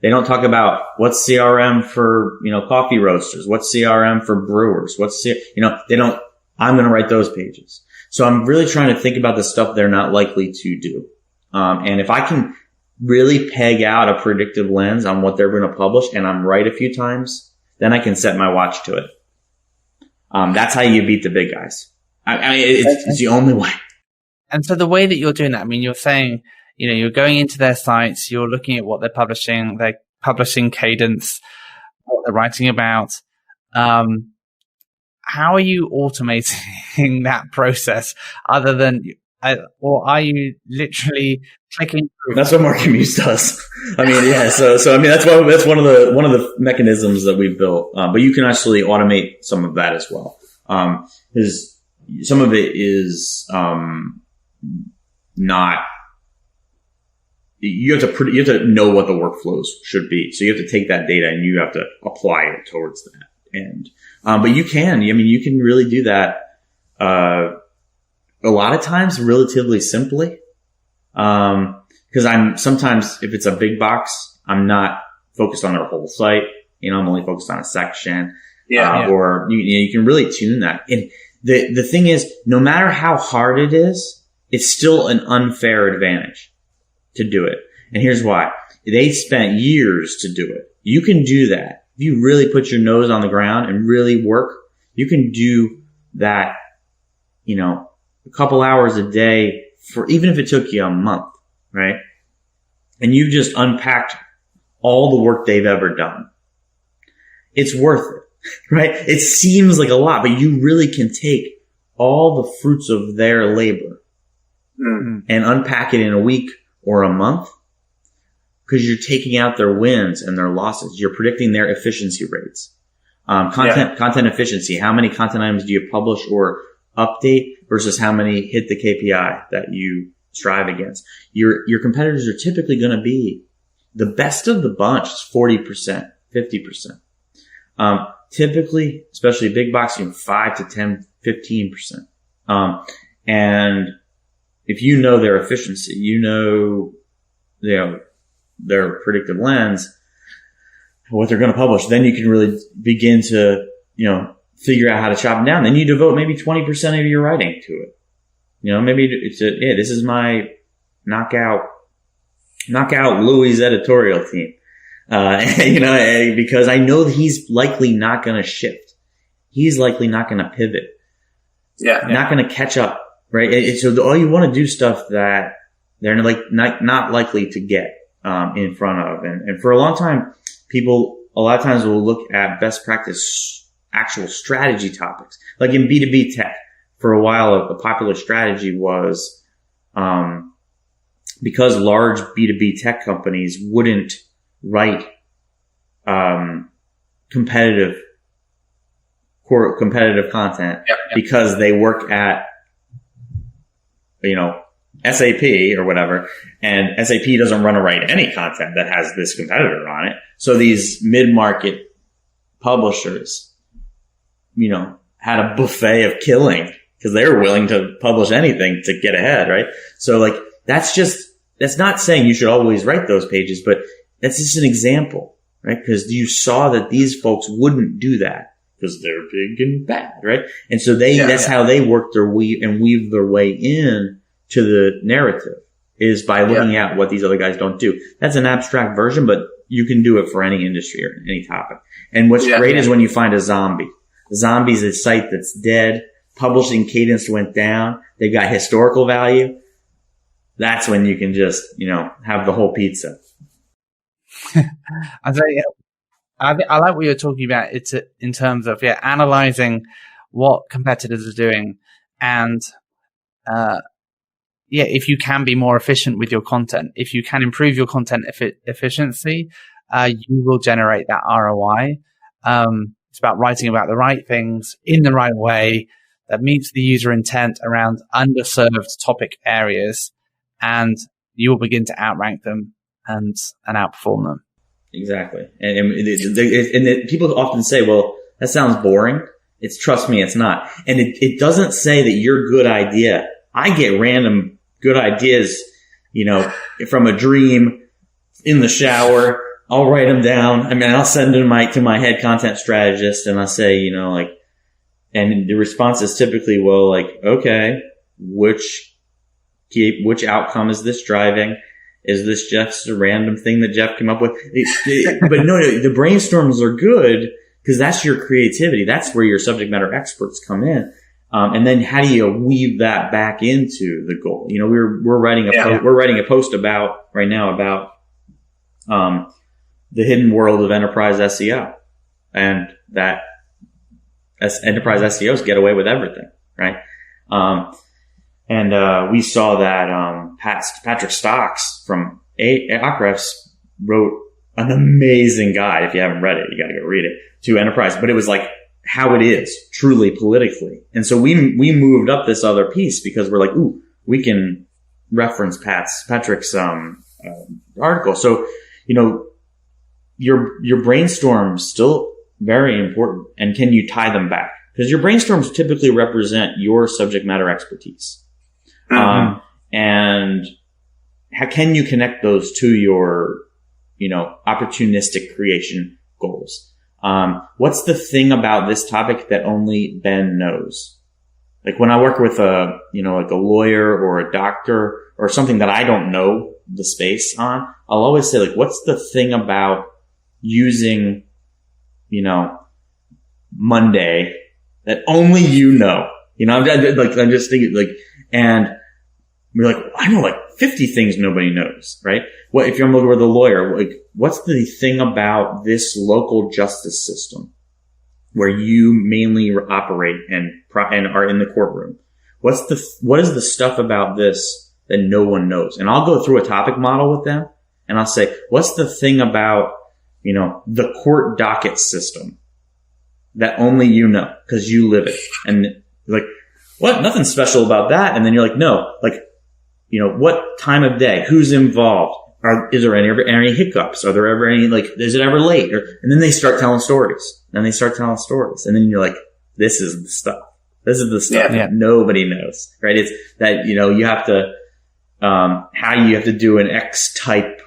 They don't talk about what's CRM for, coffee roasters, what's CRM for brewers, they don't, I'm going to write those pages. So I'm really trying to think about the stuff they're not likely to do. And if I can really peg out a predictive lens on what they're going to publish and I'm right a few times, then I can set my watch to it. That's how you beat the big guys. It's the only way. And so the way that you're doing that, you're saying, you're going into their sites, you're looking at what they're publishing cadence, what they're writing about. How are you automating that process other than, or are you literally clicking through? That's what MarketMuse does. That's one of the mechanisms that we've built. But you can actually automate some of that as well. Because some of it is, not, you have to know what the workflows should be. So you have to take that data and you have to apply it towards that. And, but you can really do that, a lot of times relatively simply. Cause sometimes if it's a big box, I'm not focused on their whole site. I'm only focused on a section. Or you can really tune that. And the thing is, no matter how hard it is, it's still an unfair advantage to do it. And here's why. They spent years to do it. You can do that. If you really put your nose on the ground and really work, you can do that, a couple hours a day for, even if it took you a month, right? And you've just unpacked all the work they've ever done. It's worth it, right? It seems like a lot, but you really can take all the fruits of their labor and unpack it in a week or a month, because you're taking out their wins and their losses. You're predicting their efficiency rates. Content efficiency. How many content items do you publish or update versus how many hit the KPI that you strive against? Your competitors are typically going to be the best of the bunch is 40%, 50%. Typically, especially big box, 5 to 10, 15%. And if you know their efficiency, you know their predictive lens, what they're going to publish, then you can really begin to, figure out how to chop them down. Then you devote maybe 20% of your writing to it. Maybe it's this is my knockout Louis' editorial team. Because I know that he's likely not going to shift. He's likely not going to pivot. Not going to catch up, right? So all you want to do stuff that they're not likely to get, in front of. And for a long time, people a lot of times will look at best practice actual strategy topics. Like in B2B tech, for a while, a popular strategy was, because large B2B tech companies wouldn't write, competitive content because they work at, SAP or whatever, and SAP doesn't want to write any content that has this competitor on it. So these mid-market publishers, had a buffet of killing because they were willing to publish anything to get ahead, right? So that's not saying you should always write those pages, but that's just an example, right? Because you saw that these folks wouldn't do that because they're big and bad, right? And so that's how they work weave their way in to the narrative, is by looking at what these other guys don't do. That's an abstract version, but you can do it for any industry or any topic. And what's great is when you find a zombie. Zombie's a site that's dead. Publishing cadence went down. They got historical value. That's when you can just, have the whole pizza. I like what you're talking about. It's in terms of, analyzing what competitors are doing. And, if you can be more efficient with your content, if you can improve your content efficiency, you will generate that ROI. It's about writing about the right things in the right way that meets the user intent around underserved topic areas, and you will begin to outrank them and outperform them. Exactly. And people often say, well, that sounds boring. Trust me, it's not. And it doesn't say that your good idea. I get random good ideas, from a dream in the shower. I'll write them down. I'll send them to my head content strategist, and I'll say, and the response is typically, well, okay, which outcome is this driving? Is this just a random thing that Jeff came up with? But no, the brainstorms are good because that's your creativity. That's where your subject matter experts come in. And then how do you weave that back into the goal? We're writing a post right now about the hidden world of enterprise SEO, and that enterprise SEOs get away with everything, right? And we saw that Patrick Stocks from Ahrefs wrote an amazing guide. If you haven't read it, you got to go read it, to enterprise. But it was how it is truly politically. And so we moved up this other piece because we're ooh, we can reference Patrick's article. So your brainstorm's still very important. And can you tie them back? Because your brainstorms typically represent your subject matter expertise. Mm-hmm. And how can you connect those to your, opportunistic creation goals? What's the thing about this topic that only Ben knows? When I work with a lawyer or a doctor or something that I don't know the space on, I'll always say, what's the thing about using, Monday that only I'm just thinking, and we're I know 50 things nobody knows, right? What if you're looking with a lawyer? What's the thing about this local justice system where you mainly operate and are in the courtroom? What is the stuff about this that no one knows? And I'll go through a topic model with them, and I'll say, what's the thing about the court docket system that only you know because you live it. And you're like, what? Nothing special about that. And then you're like, no, like, what time of day? Who's involved? Is there any hiccups? Are there ever any, like, is it ever late? And then they start telling stories. And then you're like, this is the stuff. This is the stuff that nobody knows, right? It's that, you have to, how you have to do an X type,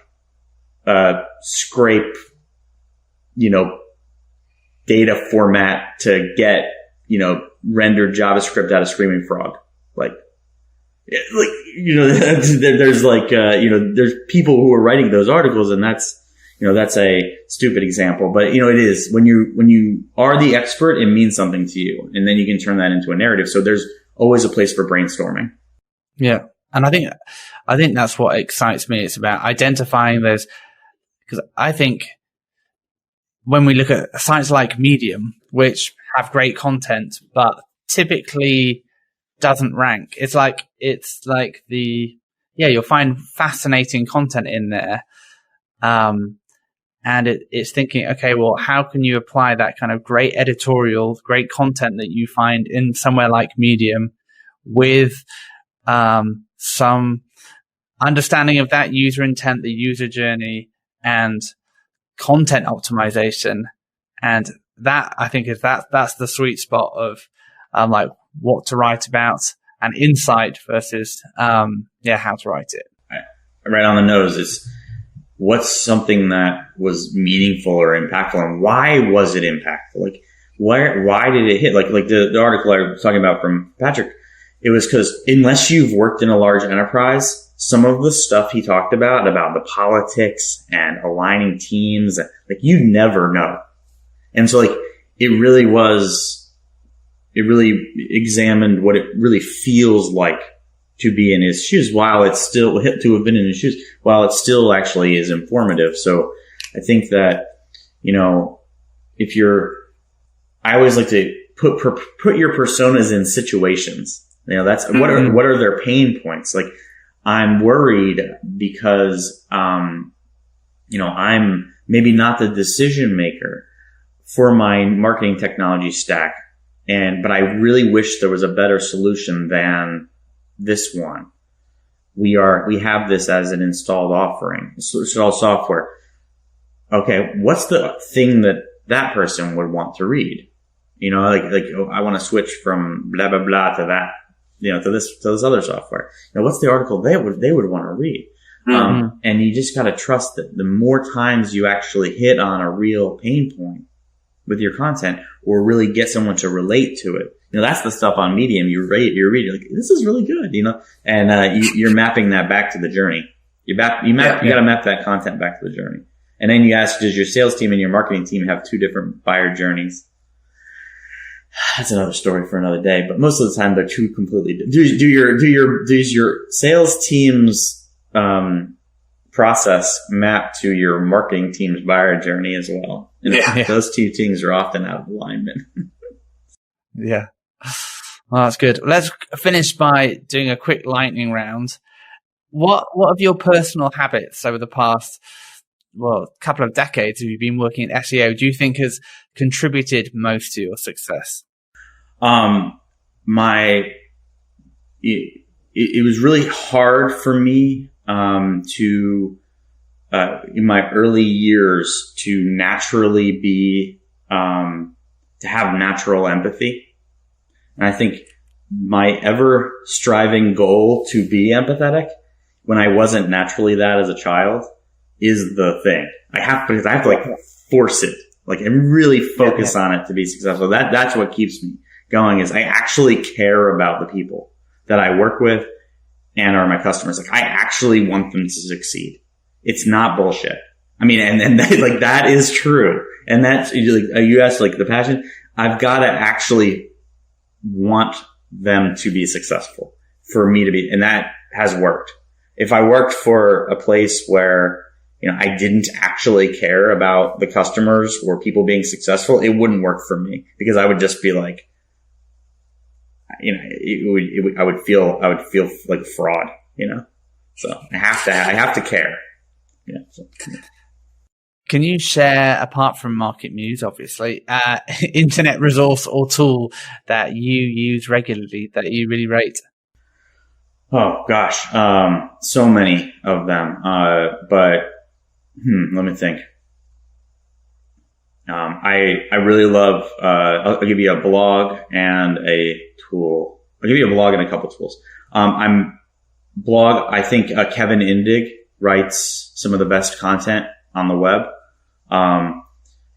scrape, data format to get, render JavaScript out of Screaming Frog. There's there's people who are writing those articles, and that's a stupid example, but it is when you are the expert, it means something to you, and then you can turn that into a narrative. So there's always a place for brainstorming. Yeah. And I think that's what excites me. It's about identifying those, because I think when we look at sites like Medium, which have great content, but typically doesn't rank. It's like you'll find fascinating content in there. And it's thinking, okay, well, how can you apply that kind of great editorial, great content that you find in somewhere like Medium with, some understanding of that user intent, the user journey, and content optimization. And that, I think, that's the sweet spot of, what to write about and insight versus, how to write it. Right on the nose is what's something that was meaningful or impactful, and why was it impactful? Like, why did it hit? Like the article I was talking about from Patrick, it was because unless you've worked in a large enterprise, some of the stuff he talked about the politics and aligning teams, like, you never know. And so, like, it really examined what it really feels like to be in his shoes, while it's still to have been in his shoes, while it still actually is informative. So I think that, I always like to put your personas in situations. That's what are their pain points? Like, I'm worried because, I'm maybe not the decision maker for my marketing technology stack. But I really wish there was a better solution than this one. We have this as an installed offering, installed software. Okay. What's the thing that person would want to read? I want to switch from blah, blah, blah to that, to this other software. What's the article they would want to read? Mm-hmm. And you just got to trust that the more times you actually hit on a real pain point with your content, or really get someone to relate to it. That's the stuff on Medium. You read, you're like, this is really good, and you're mapping that back to the journey. You got to map that content back to the journey. And then you ask, does your sales team and your marketing team have two different buyer journeys? That's another story for another day, but most of the time they're two completely different. Does your sales team's, process map to your marketing team's buyer journey as well? And those two things are often out of alignment. Yeah. Well, that's good. Let's finish by doing a quick lightning round. What of your personal habits over the past, couple of decades have you been working in SEO, do you think has contributed most to your success? It was really hard for me to in my early years to naturally be to have natural empathy. And I think my ever striving goal to be empathetic when I wasn't naturally that as a child is the thing. I have to like force it, like, and really focus on it to be successful. That's what keeps me going, is I actually care about the people that I work with and are my customers. Like, I actually want them to succeed. It's not bullshit. I mean, and like, that is true. And that's, like, you asked, like, the passion. I've got to actually want them to be successful for me to be, and that has worked. If I worked for a place where, I didn't actually care about the customers or people being successful, it wouldn't work for me, because I would just be like, I would feel like fraud, So I have to care. Yeah. So. Can you share, apart from MarketMuse, obviously, internet resource or tool that you use regularly that you really rate? Oh gosh, so many of them. But let me think. I really love. I'll give you a blog and a tool. I'll give you a blog and a couple tools. I think Kevin Indig writes some of the best content on the web.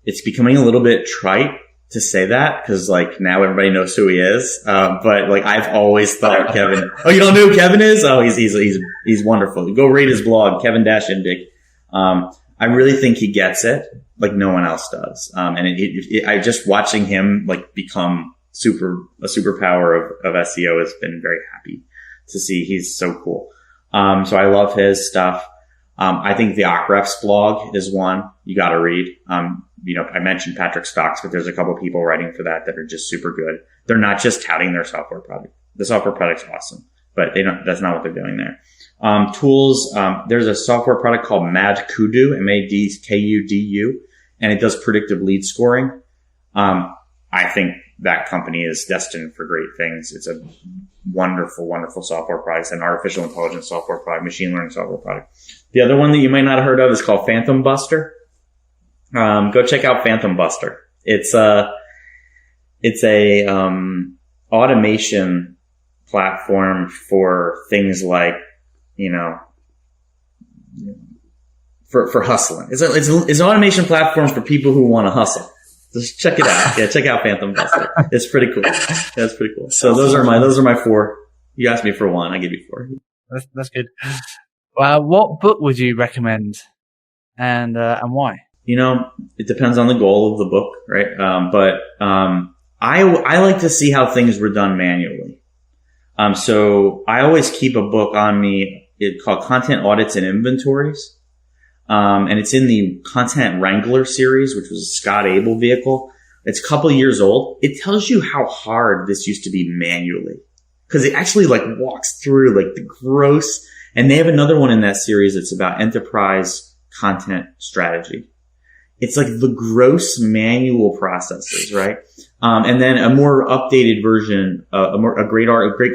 It's becoming a little bit trite to say that because like now everybody knows who he is. But like I've always thought Kevin. Oh, you don't know who Kevin is? Oh, he's wonderful. Go read his blog, Kevin-Indig. I really think he gets it like no one else does. And I just watching him like become a superpower of SEO has been very happy to see. He's so cool. So I love his stuff. I think the Ahrefs blog is one you got to read. I mentioned Patrick Stocks, but there's a couple people writing for that are just super good. They're not just touting their software product. The software product's awesome, but that's not what they're doing there. Tools, there's a software product called MadKudu, MadKudu, and it does predictive lead scoring. I think that company is destined for great things. It's a wonderful, wonderful software product, an artificial intelligence software product, machine learning software product. The other one that you might not have heard of is called Phantom Buster. Go check out Phantom Buster. It's a automation platform for things like, for hustling. It's an automation platform for people who want to hustle. Just check it out. Yeah, check out Phantom Buster. It's pretty cool. That's pretty cool. So those are my 4. You asked me for 1. I give you 4. That's good. What book would you recommend, and why? It depends on the goal of the book, right? But I like to see how things were done manually. So I always keep a book on me. It's called Content Audits and Inventories. And it's in the Content Wrangler series, which was a Scott Abel vehicle. It's a couple years old. It tells you how hard this used to be manually. Cause it actually like walks through like the gross, and they have another one in that series that's about enterprise content strategy. It's like the gross manual processes, right? And then a more updated version, a great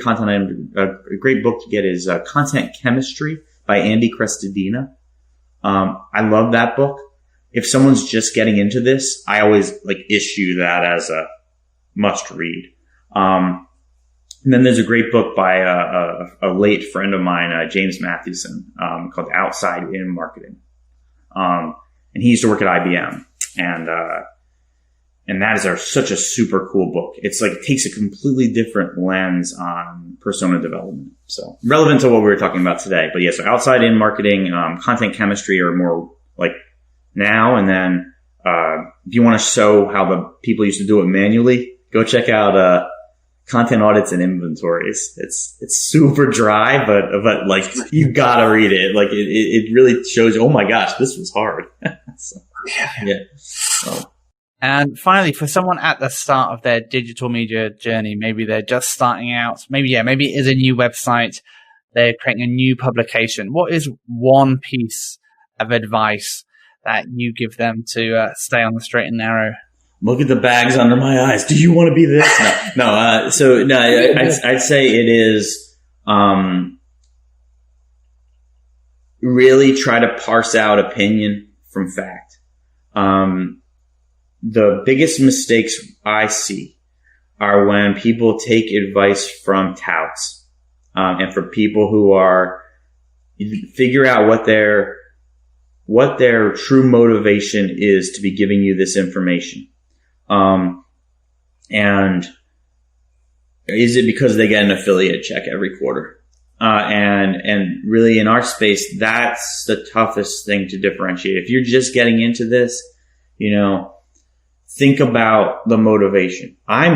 content item, a great book to get is Content Chemistry by Andy Crestodina. I love that book. If someone's just getting into this, I always like issue that as a must read. And then there's a great book by a late friend of mine, James Mathewson, called Outside In Marketing. And he used to work at IBM, and that is such a super cool book. It's like, it takes a completely different lens on persona development. So relevant to what we were talking about today. But yeah, so Outside In Marketing, Content Chemistry are more like now. And then, if you want to show how the people used to do it manually, go check out, Content Audits and Inventories. It's super dry, but like you gotta read it. Like it really shows you, oh my gosh, this was hard. So, yeah. So. And finally, for someone at the start of their digital media journey, maybe they're just starting out, maybe it is a new website, they're creating a new publication. What is one piece of advice that you give them to stay on the straight and narrow? Look at the bags under my eyes. Do you want to be this? I'd say it is, really try to parse out opinion from fact. The biggest mistakes I see are when people take advice from touts, and from people who figure out what their true motivation is to be giving you this information. And is it because they get an affiliate check every quarter? And really in our space, that's the toughest thing to differentiate. If you're just getting into this, think about the motivation. I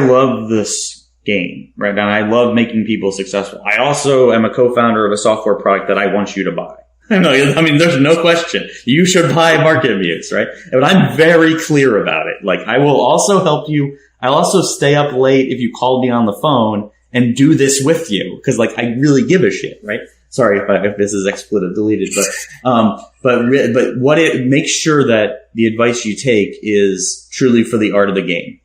love this game, right? And I love making people successful. I also am a co-founder of a software product that I want you to buy. No, I mean, there's no question. You should buy MarketMuse, right? But I'm very clear about it. Like, I will also help you. I'll also stay up late if you call me on the phone and do this with you. Cause like, I really give a shit, right? Sorry if this is expletive deleted, but make sure that the advice you take is truly for the art of the game,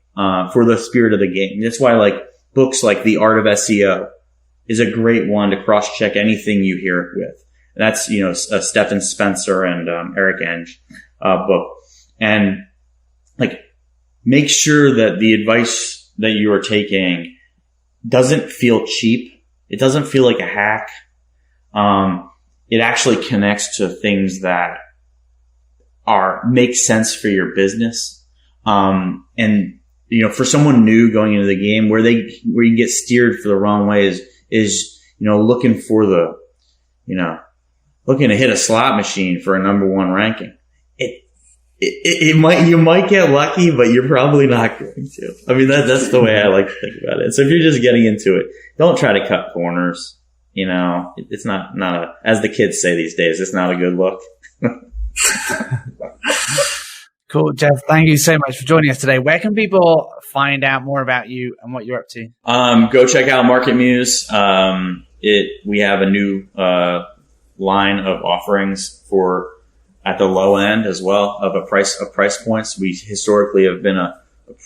for the spirit of the game. That's why like books like The Art of SEO is a great one to cross check anything you hear with. That's, a Stephen Spencer and Eric Enge book. And like, make sure that the advice that you are taking doesn't feel cheap. It doesn't feel like a hack. It actually connects to things that make sense for your business. And for someone new going into the game, where you get steered for the wrong way is looking to hit a slot machine for a number one ranking. You might get lucky, but you're probably not going to. I mean, that's the way I like to think about it. So if you're just getting into it, don't try to cut corners. It's not as the kids say these days, it's not a good look. Cool. Jeff, thank you so much for joining us today. Where can people find out more about you and what you're up to? Go check out MarketMuse. We have a new line of offerings for at the low end as well of price points. We historically have been a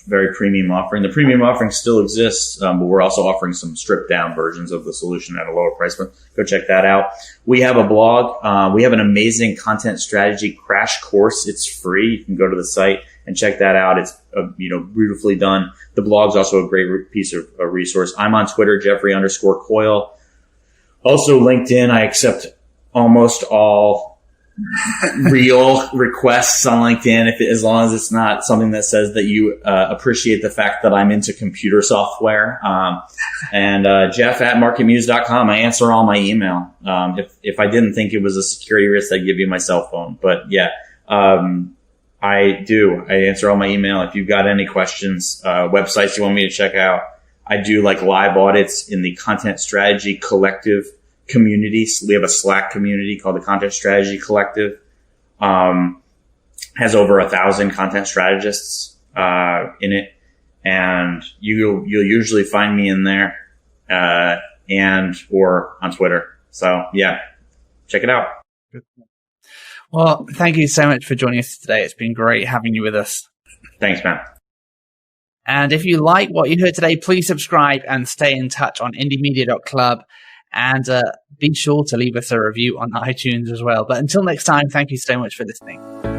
very premium offering. The premium offering still exists, but we're also offering some stripped down versions of the solution at a lower price point. Go check that out. We have a blog. We have an amazing content strategy crash course. It's free. You can go to the site and check that out. It's beautifully done. The blog's also a great piece of a resource. I'm on Twitter, Jeffrey_Coyle. Also LinkedIn. I accept almost all real requests on LinkedIn, as long as it's not something that says that you appreciate the fact that I'm into computer software. And Jeff at MarketMuse.com. I answer all my email. If I didn't think it was a security risk, I'd give you my cell phone. But yeah, I do. I answer all my email. If you've got any questions, websites you want me to check out, I do like live audits in the Content Strategy Collective community. We have a Slack community called the Content Strategy Collective. Has over 1,000 content strategists in it, and you'll usually find me in there and or on Twitter. So yeah, check it out. Well, thank you so much for joining us today. It's been great having you with us. Thanks, man. And if you like what you heard today, please subscribe and stay in touch on indiemedia.club. And be sure to leave us a review on iTunes as well. But until next time, thank you so much for listening.